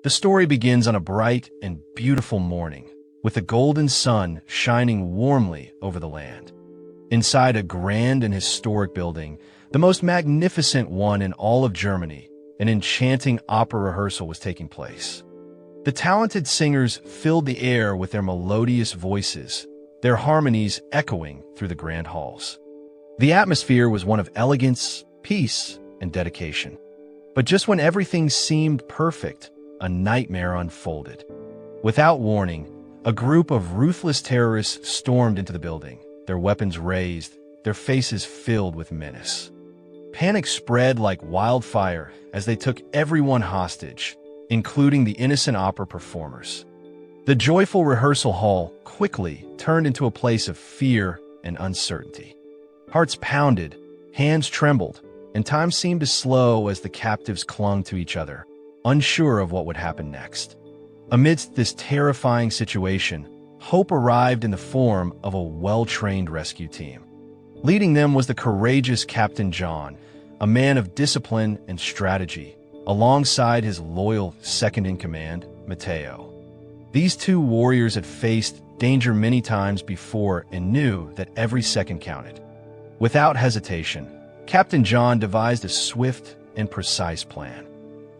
The story begins on a bright and beautiful morning, with the golden sun shining warmly over the land. Inside a grand and historic building, the most magnificent one in all of Germany, an enchanting opera rehearsal was taking place. The talented singers filled the air with their melodious voices, their harmonies echoing through the grand halls. The atmosphere was one of elegance, peace, and dedication. But just when everything seemed perfect, a nightmare unfolded. Without warning, a group of ruthless terrorists stormed into the building, their weapons raised, their faces filled with menace. Panic spread like wildfire as they took everyone hostage, including the innocent opera performers. The joyful rehearsal hall quickly turned into a place of fear and uncertainty. Hearts pounded, hands trembled, and time seemed to slow as the captives clung to each other, unsure of what would happen next. Amidst this terrifying situation, hope arrived in the form of a well-trained rescue team. Leading them was the courageous Captain John, a man of discipline and strategy, alongside his loyal second-in-command, Matteo. These two warriors had faced danger many times before and knew that every second counted. Without hesitation, Captain John devised a swift and precise plan.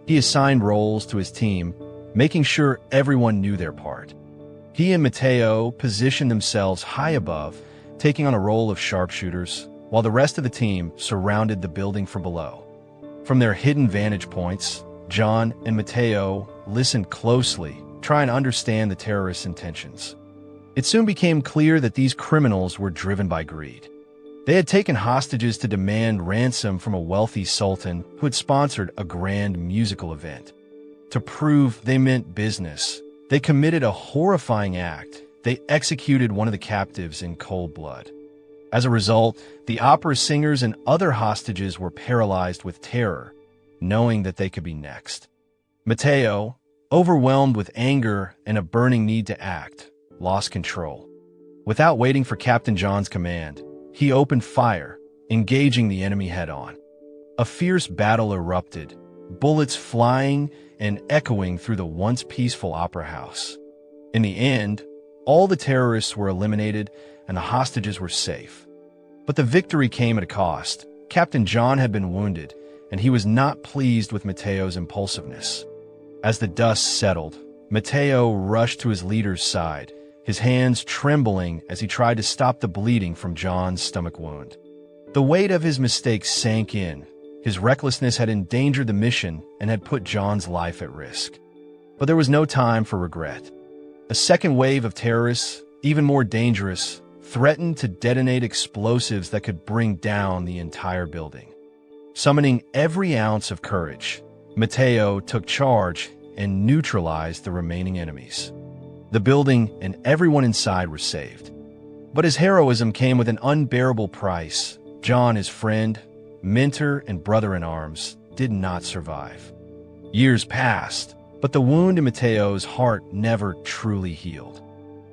He assigned roles to his team, making sure everyone knew their part. He and Matteo positioned themselves high above, taking on a role of sharpshooters, while the rest of the team surrounded the building from below. From their hidden vantage points, John and Matteo listened closely, trying to understand the terrorists' intentions. It soon became clear that these criminals were driven by greed. They had taken hostages to demand ransom from a wealthy sultan who had sponsored a grand musical event. To prove they meant business, they committed a horrifying act. They executed one of the captives in cold blood. As a result, the opera singers and other hostages were paralyzed with terror, knowing that they could be next. Matteo, overwhelmed with anger and a burning need to act, lost control. Without waiting for Captain John's command, he opened fire, engaging the enemy head-on. A fierce battle erupted, bullets flying and echoing through the once peaceful opera house. In the end, all the terrorists were eliminated and the hostages were safe. But the victory came at a cost. Captain John had been wounded, and he was not pleased with Matteo's impulsiveness. As the dust settled, Matteo rushed to his leader's side, his hands trembling as he tried to stop the bleeding from John's stomach wound. The weight of his mistakes sank in. His recklessness had endangered the mission and had put John's life at risk. But there was no time for regret. A second wave of terrorists, even more dangerous, threatened to detonate explosives that could bring down the entire building. Summoning every ounce of courage, Matteo took charge and neutralized the remaining enemies. The building and everyone inside were saved. But his heroism came with an unbearable price. John, his friend, mentor, and brother-in-arms, did not survive. Years passed, but the wound in Matteo's heart never truly healed.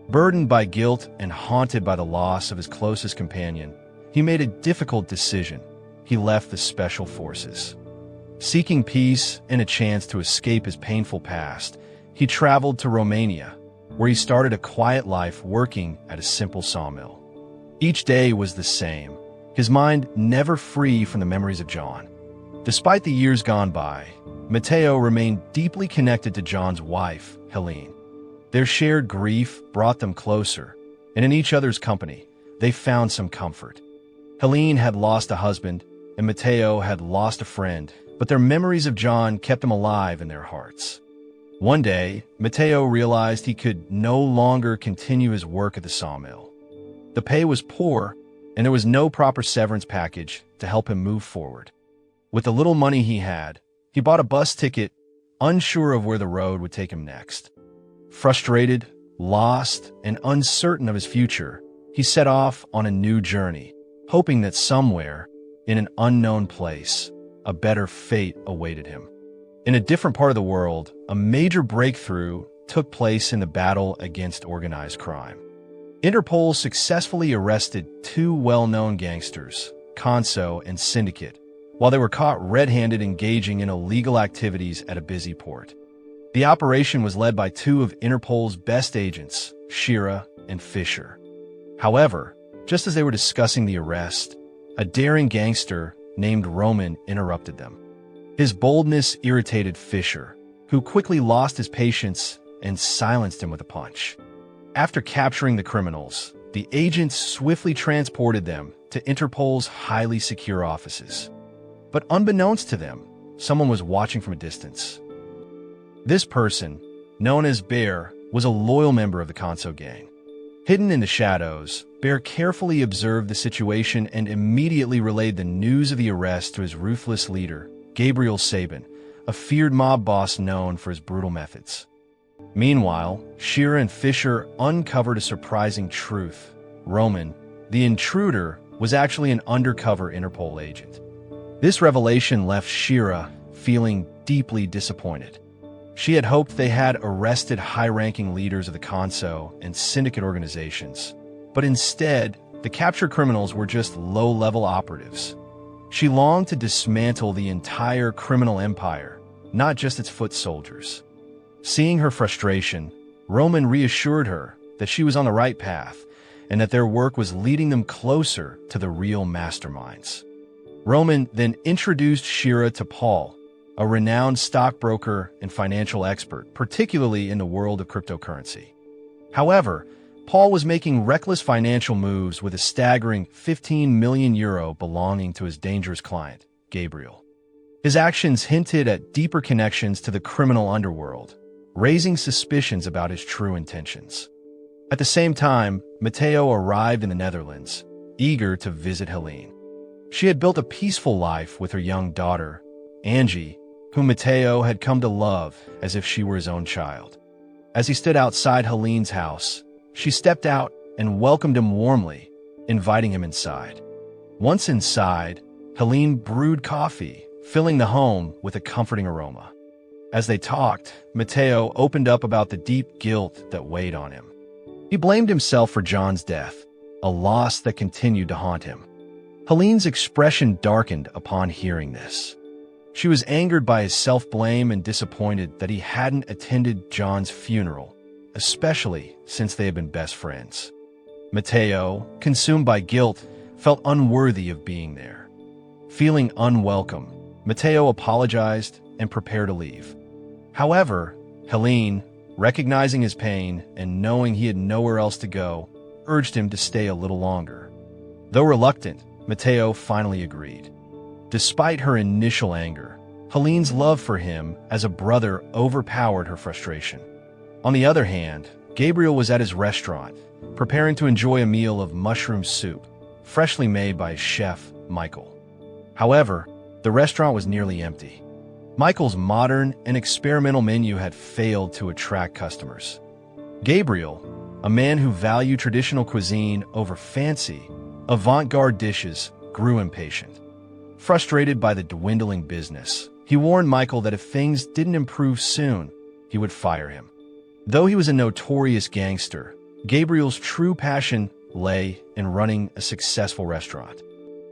Burdened by guilt and haunted by the loss of his closest companion, he made a difficult decision. He left the Special Forces. Seeking peace and a chance to escape his painful past, he traveled to Romania, where he started a quiet life working at a simple sawmill. Each day was the same, his mind never free from the memories of John. Despite the years gone by, Matteo remained deeply connected to John's wife, Helene. Their shared grief brought them closer, and in each other's company, they found some comfort. Helene had lost a husband, and Matteo had lost a friend, but their memories of John kept them alive in their hearts. One day, Matteo realized he could no longer continue his work at the sawmill. The pay was poor, and there was no proper severance package to help him move forward. With the little money he had, he bought a bus ticket, unsure of where the road would take him next. Frustrated, lost, and uncertain of his future, he set off on a new journey, hoping that somewhere, in an unknown place, a better fate awaited him. In a different part of the world, a major breakthrough took place in the battle against organized crime. Interpol successfully arrested two well-known gangsters, Conso and Syndicate, while they were caught red-handed engaging in illegal activities at a busy port. The operation was led by two of Interpol's best agents, Shira and Fisher. However, just as they were discussing the arrest, a daring gangster named Roman interrupted them. His boldness irritated Fisher, who quickly lost his patience and silenced him with a punch. After capturing the criminals, the agents swiftly transported them to Interpol's highly secure offices. But unbeknownst to them, someone was watching from a distance. This person, known as Bear, was a loyal member of the Conso gang. Hidden in the shadows, Bear carefully observed the situation and immediately relayed the news of the arrest to his ruthless leader, Gabriel Sabin, a feared mob boss known for his brutal methods. Meanwhile, Shira and Fisher uncovered a surprising truth. Roman, the intruder, was actually an undercover Interpol agent. This revelation left Shira feeling deeply disappointed. She had hoped they had arrested high-ranking leaders of the Conso and syndicate organizations, but instead, the captured criminals were just low-level operatives. She longed to dismantle the entire criminal empire, not just its foot soldiers. Seeing her frustration, Roman reassured her that she was on the right path and that their work was leading them closer to the real masterminds. Roman then introduced Shira to Paul, a renowned stockbroker and financial expert, particularly in the world of cryptocurrency. However, Paul was making reckless financial moves with a staggering €15 million belonging to his dangerous client, Gabriel. His actions hinted at deeper connections to the criminal underworld, raising suspicions about his true intentions. At the same time, Matteo arrived in the Netherlands, eager to visit Helene. She had built a peaceful life with her young daughter, Angie, whom Matteo had come to love as if she were his own child. As he stood outside Helene's house, she stepped out and welcomed him warmly, inviting him inside. Once inside, Helene brewed coffee, filling the home with a comforting aroma. As they talked, Matteo opened up about the deep guilt that weighed on him. He blamed himself for John's death, a loss that continued to haunt him. Helene's expression darkened upon hearing this. She was angered by his self-blame and disappointed that he hadn't attended John's funeral, especially since they had been best friends. Matteo, consumed by guilt, felt unworthy of being there. Feeling unwelcome, Matteo apologized and prepared to leave. However, Helene, recognizing his pain and knowing he had nowhere else to go, urged him to stay a little longer. Though reluctant, Matteo finally agreed. Despite her initial anger, Helene's love for him as a brother overpowered her frustration. On the other hand, Gabriel was at his restaurant, preparing to enjoy a meal of mushroom soup, freshly made by his chef, Michael. However, the restaurant was nearly empty. Michael's modern and experimental menu had failed to attract customers. Gabriel, a man who valued traditional cuisine over fancy, avant-garde dishes, grew impatient. Frustrated by the dwindling business, he warned Michael that if things didn't improve soon, he would fire him. Though he was a notorious gangster, Gabriel's true passion lay in running a successful restaurant.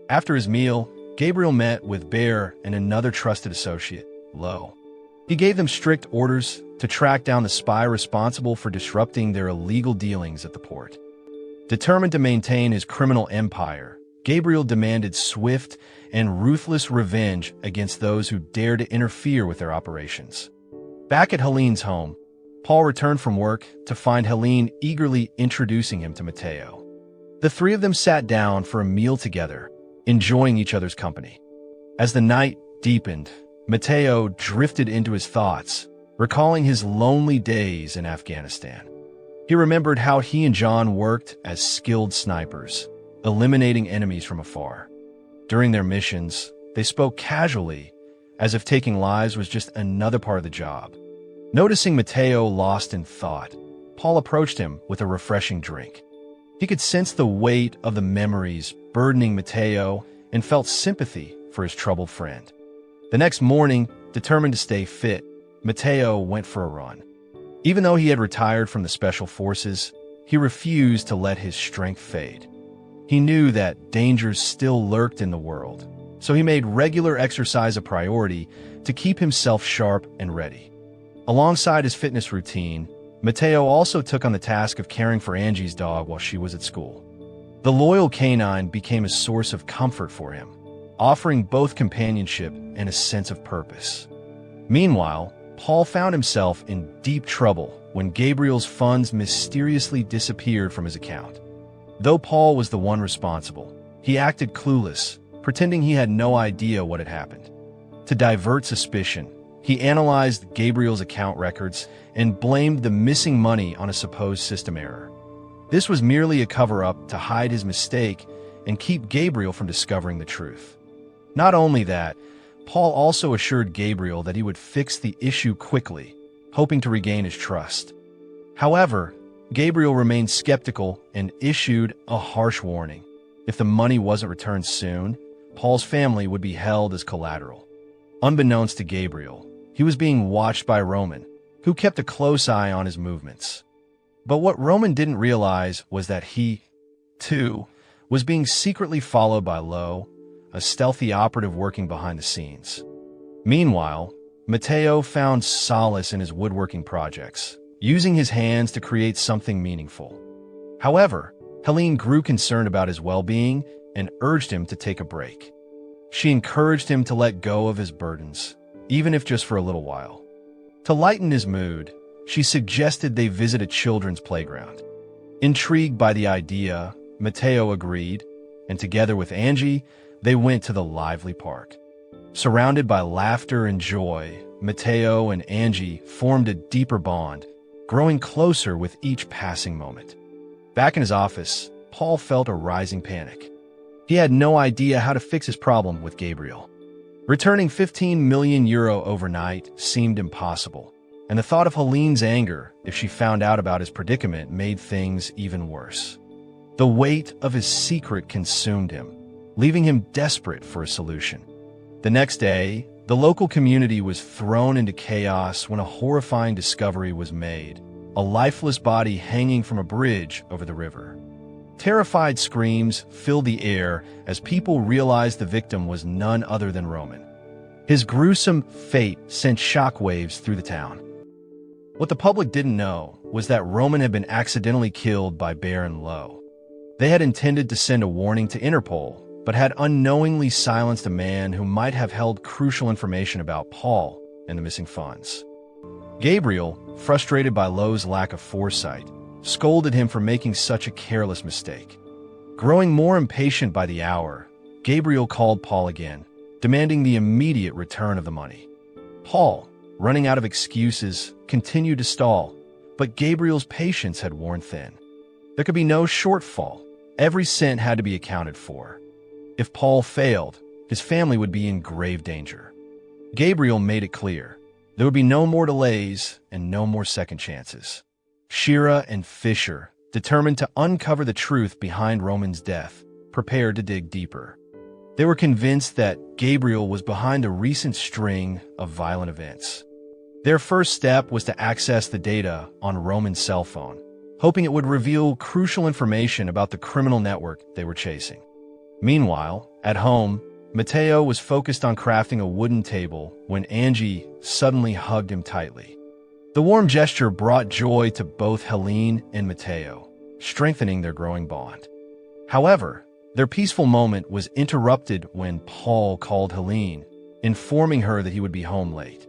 After his meal, Gabriel met with Bear and another trusted associate, Lo. He gave them strict orders to track down the spy responsible for disrupting their illegal dealings at the port. Determined to maintain his criminal empire, Gabriel demanded swift and ruthless revenge against those who dared to interfere with their operations. Back at Helene's home, Paul returned from work to find Helene eagerly introducing him to Matteo. The three of them sat down for a meal together, enjoying each other's company. As the night deepened, Matteo drifted into his thoughts, recalling his lonely days in Afghanistan. He remembered how he and John worked as skilled snipers, eliminating enemies from afar. During their missions, they spoke casually, as if taking lives was just another part of the job. Noticing Matteo lost in thought, Paul approached him with a refreshing drink. He could sense the weight of the memories burdening Matteo and felt sympathy for his troubled friend. The next morning, determined to stay fit, Matteo went for a run. Even though he had retired from the special forces, he refused to let his strength fade. He knew that dangers still lurked in the world, so he made regular exercise a priority to keep himself sharp and ready. Alongside his fitness routine, Matteo also took on the task of caring for Angie's dog while she was at school. The loyal canine became a source of comfort for him, offering both companionship and a sense of purpose. Meanwhile, Paul found himself in deep trouble when Gabriel's funds mysteriously disappeared from his account. Though Paul was the one responsible, he acted clueless, pretending he had no idea what had happened. To divert suspicion, he analyzed Gabriel's account records and blamed the missing money on a supposed system error. This was merely a cover-up to hide his mistake and keep Gabriel from discovering the truth. Not only that, Paul also assured Gabriel that he would fix the issue quickly, hoping to regain his trust. However, Gabriel remained skeptical and issued a harsh warning. If the money wasn't returned soon, Paul's family would be held as collateral. Unbeknownst to Gabriel, he was being watched by Roman, who kept a close eye on his movements. But what Roman didn't realize was that he, too, was being secretly followed by Lo, a stealthy operative working behind the scenes. Meanwhile, Matteo found solace in his woodworking projects, using his hands to create something meaningful. However, Helene grew concerned about his well-being and urged him to take a break. She encouraged him to let go of his burdens, even if just for a little while. To lighten his mood, she suggested they visit a children's playground. Intrigued by the idea, Matteo agreed, and together with Angie, they went to the lively park. Surrounded by laughter and joy, Matteo and Angie formed a deeper bond, growing closer with each passing moment. Back in his office, Paul felt a rising panic. He had no idea how to fix his problem with Gabriel. Returning €15 million overnight seemed impossible, and the thought of Helene's anger if she found out about his predicament made things even worse. The weight of his secret consumed him, leaving him desperate for a solution. The next day, the local community was thrown into chaos when a horrifying discovery was made: a lifeless body hanging from a bridge over the river. Terrified screams filled the air as people realized the victim was none other than Roman. His gruesome fate sent shockwaves through the town. What the public didn't know was that Roman had been accidentally killed by Baron Lo. They had intended to send a warning to Interpol, but had unknowingly silenced a man who might have held crucial information about Paul and the missing funds. Gabriel, frustrated by Lo's lack of foresight, scolded him for making such a careless mistake. Growing more impatient by the hour, Gabriel called Paul again, demanding the immediate return of the money. Paul, running out of excuses, continued to stall, but Gabriel's patience had worn thin. There could be no shortfall. Every cent had to be accounted for. If Paul failed, his family would be in grave danger. Gabriel made it clear there would be no more delays and no more second chances. Shira and Fisher, determined to uncover the truth behind Roman's death, prepared to dig deeper. They were convinced that Gabriel was behind a recent string of violent events. Their first step was to access the data on Roman's cell phone, hoping it would reveal crucial information about the criminal network they were chasing. Meanwhile, at home, Matteo was focused on crafting a wooden table when Angie suddenly hugged him tightly. The warm gesture brought joy to both Helene and Matteo, strengthening their growing bond. However, their peaceful moment was interrupted when Paul called Helene, informing her that he would be home late.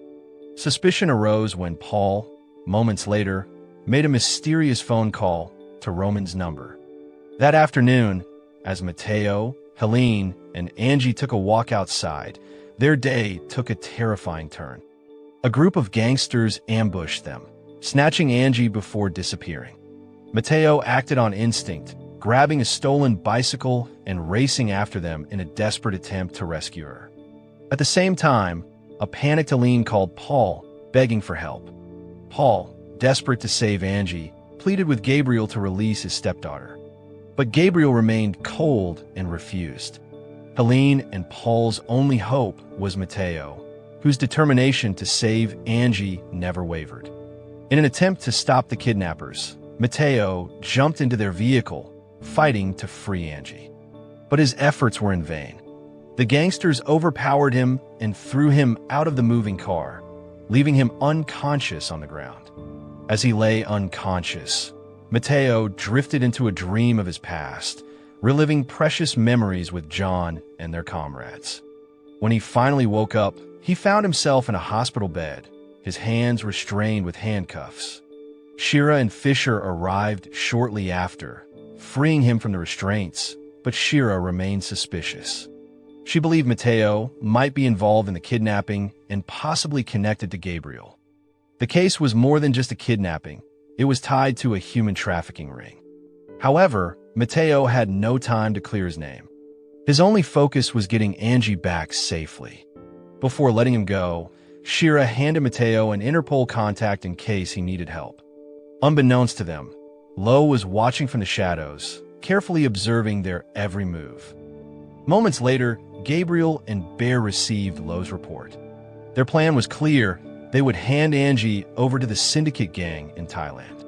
Suspicion arose when Paul, moments later, made a mysterious phone call to Roman's number. That afternoon, as Matteo, Helene, and Angie took a walk outside, their day took a terrifying turn. A group of gangsters ambushed them, snatching Angie before disappearing. Matteo acted on instinct, grabbing a stolen bicycle and racing after them in a desperate attempt to rescue her. At the same time, a panicked Helene called Paul, begging for help. Paul, desperate to save Angie, pleaded with Gabriel to release his stepdaughter. But Gabriel remained cold and refused. Helene and Paul's only hope was Matteo, whose determination to save Angie never wavered. In an attempt to stop the kidnappers, Matteo jumped into their vehicle, fighting to free Angie. But his efforts were in vain. The gangsters overpowered him and threw him out of the moving car. leaving him unconscious on the ground. As he lay unconscious, Matteo drifted into a dream of his past, reliving precious memories with John and their comrades. When he finally woke up, he found himself in a hospital bed, his hands restrained with handcuffs. Shira and Fisher arrived shortly after, freeing him from the restraints, but Shira remained suspicious. She believed Matteo might be involved in the kidnapping and possibly connected to Gabriel. The case was more than just a kidnapping. It was tied to a human trafficking ring. However, Matteo had no time to clear his name. His only focus was getting Angie back safely. Before letting him go, Shira handed Matteo an Interpol contact in case he needed help. Unbeknownst to them, Lo was watching from the shadows, carefully observing their every move. Moments later, Gabriel and Bear received Lo's report. Their plan was clear. They would hand Angie over to the syndicate gang in Thailand.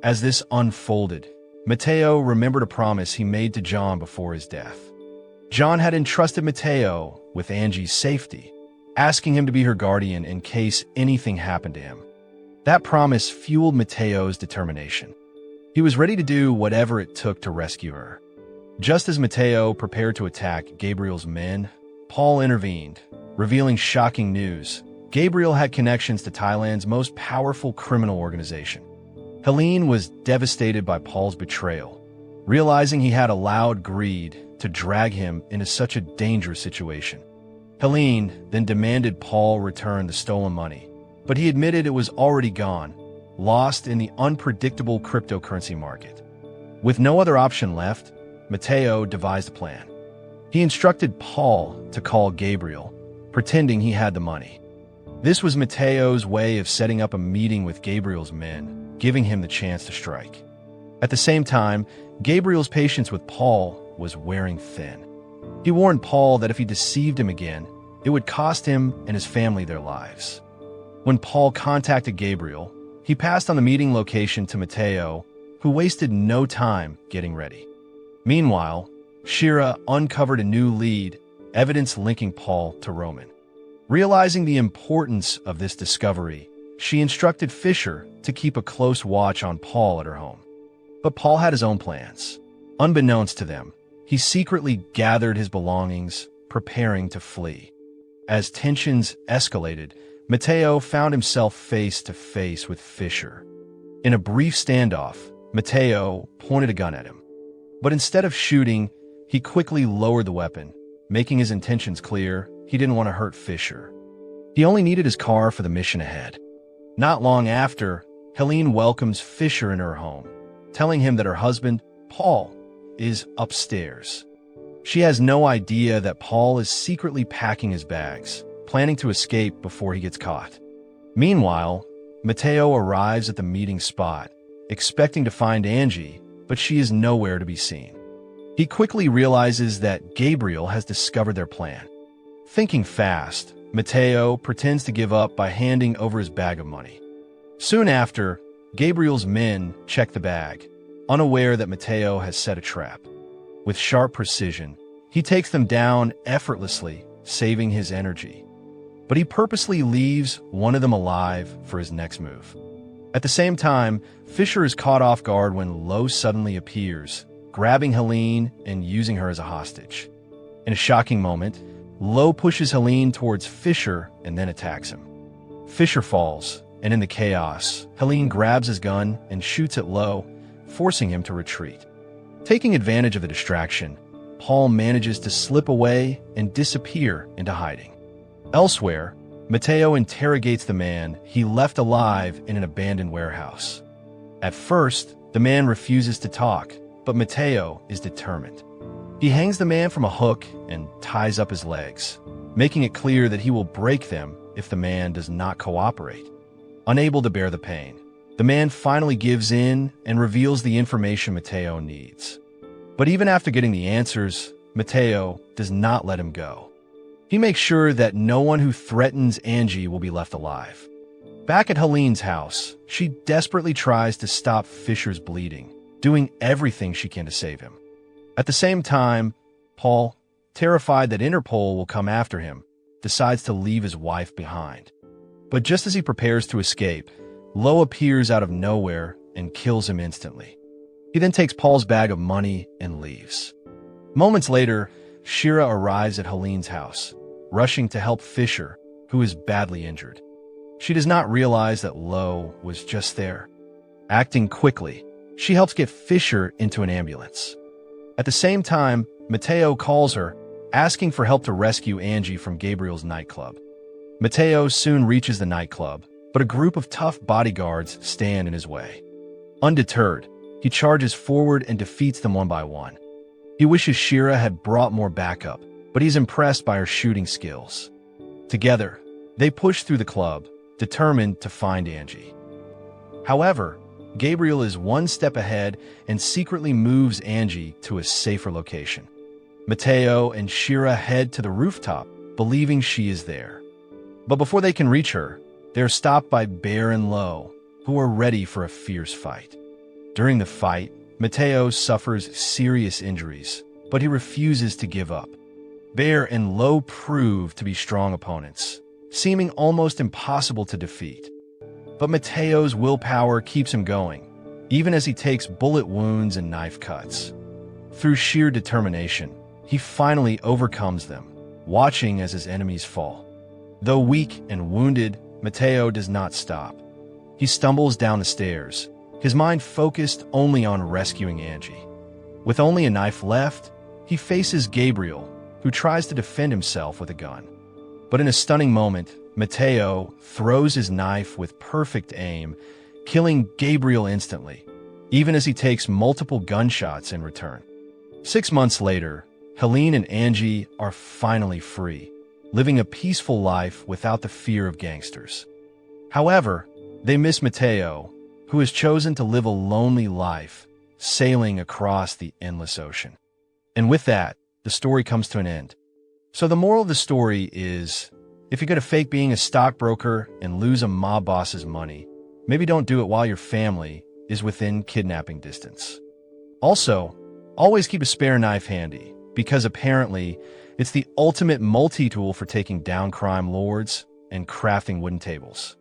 As this unfolded, Matteo remembered a promise he made to John before his death. John had entrusted Matteo with Angie's safety, asking him to be her guardian in case anything happened to him. That promise fueled Matteo's determination. He was ready to do whatever it took to rescue her. Just as Matteo prepared to attack Gabriel's men, Paul intervened, revealing shocking news. Gabriel had connections to Thailand's most powerful criminal organization. Helene was devastated by Paul's betrayal, realizing he had allowed greed to drag him into such a dangerous situation. Helene then demanded Paul return the stolen money, but he admitted it was already gone, lost in the unpredictable cryptocurrency market. With no other option left, Matteo devised a plan. He instructed Paul to call Gabriel, pretending he had the money. This was Matteo's way of setting up a meeting with Gabriel's men, giving him the chance to strike. At the same time, Gabriel's patience with Paul was wearing thin. He warned Paul that if he deceived him again, it would cost him and his family their lives. When Paul contacted Gabriel, he passed on the meeting location to Matteo, who wasted no time getting ready. Meanwhile, Shira uncovered a new lead, evidence linking Paul to Roman. Realizing the importance of this discovery, she instructed Fisher to keep a close watch on Paul at her home. But Paul had his own plans. Unbeknownst to them, he secretly gathered his belongings, preparing to flee. As tensions escalated, Matteo found himself face to face with Fisher. In a brief standoff, Matteo pointed a gun at him. But instead of shooting, he quickly lowered the weapon, making his intentions clear. He didn't want to hurt Fisher. He only needed his car for the mission ahead. Not long after, Helene welcomes Fisher in her home, telling him that her husband, Paul, is upstairs. She has no idea that Paul is secretly packing his bags, planning to escape before he gets caught. Meanwhile, Matteo arrives at the meeting spot, expecting to find Angie, but she is nowhere to be seen. He quickly realizes that Gabriel has discovered their plan. Thinking fast, Matteo pretends to give up by handing over his bag of money. Soon after, Gabriel's men check the bag, unaware that Matteo has set a trap. With sharp precision, he takes them down effortlessly, saving his energy. But he purposely leaves one of them alive for his next move. At the same time, Fisher is caught off guard when Lo suddenly appears, grabbing Helene and using her as a hostage. In a shocking moment, Lo pushes Helene towards Fisher and then attacks him. Fisher falls, and in the chaos, Helene grabs his gun and shoots at Lo, forcing him to retreat. Taking advantage of the distraction, Paul manages to slip away and disappear into hiding. Elsewhere, Matteo interrogates the man he left alive in an abandoned warehouse. At first, the man refuses to talk, but Matteo is determined. He hangs the man from a hook and ties up his legs, making it clear that he will break them if the man does not cooperate. Unable to bear the pain, the man finally gives in and reveals the information Matteo needs. But even after getting the answers, Matteo does not let him go. He makes sure that no one who threatens Angie will be left alive. Back at Helene's house, she desperately tries to stop Fisher's bleeding, doing everything she can to save him. At the same time, Paul, terrified that Interpol will come after him, decides to leave his wife behind. But just as he prepares to escape, Lo appears out of nowhere and kills him instantly. He then takes Paul's bag of money and leaves. Moments later, Shira arrives at Helene's house, rushing to help Fisher, who is badly injured. She does not realize that Lo was just there. Acting quickly, she helps get Fisher into an ambulance. At the same time, Matteo calls her, asking for help to rescue Angie from Gabriel's nightclub. Matteo soon reaches the nightclub, but a group of tough bodyguards stand in his way. Undeterred, he charges forward and defeats them one by one. He wishes Shira had brought more backup, but he's impressed by her shooting skills. Together, they push through the club, determined to find Angie. However, Gabriel is one step ahead and secretly moves Angie to a safer location. Matteo and Shira head to the rooftop, believing she is there. But before they can reach her, they are stopped by Bear and Lo, who are ready for a fierce fight. During the fight, Matteo suffers serious injuries, but he refuses to give up. Bear and Lo prove to be strong opponents, seeming almost impossible to defeat. But Matteo's willpower keeps him going, even as he takes bullet wounds and knife cuts. Through sheer determination, he finally overcomes them, watching as his enemies fall. Though weak and wounded, Matteo does not stop. He stumbles down the stairs, his mind focused only on rescuing Angie. With only a knife left, he faces Gabriel, who tries to defend himself with a gun. But in a stunning moment, Matteo throws his knife with perfect aim, killing Gabriel instantly, even as he takes multiple gunshots in return. 6 months later, Helene and Angie are finally free, living a peaceful life without the fear of gangsters. However, they miss Matteo, who has chosen to live a lonely life, sailing across the endless ocean. And with that, the story comes to an end. So the moral of the story is, if you're going to fake being a stockbroker and lose a mob boss's money, maybe don't do it while your family is within kidnapping distance. Also, always keep a spare knife handy, because apparently it's the ultimate multi-tool for taking down crime lords and crafting wooden tables.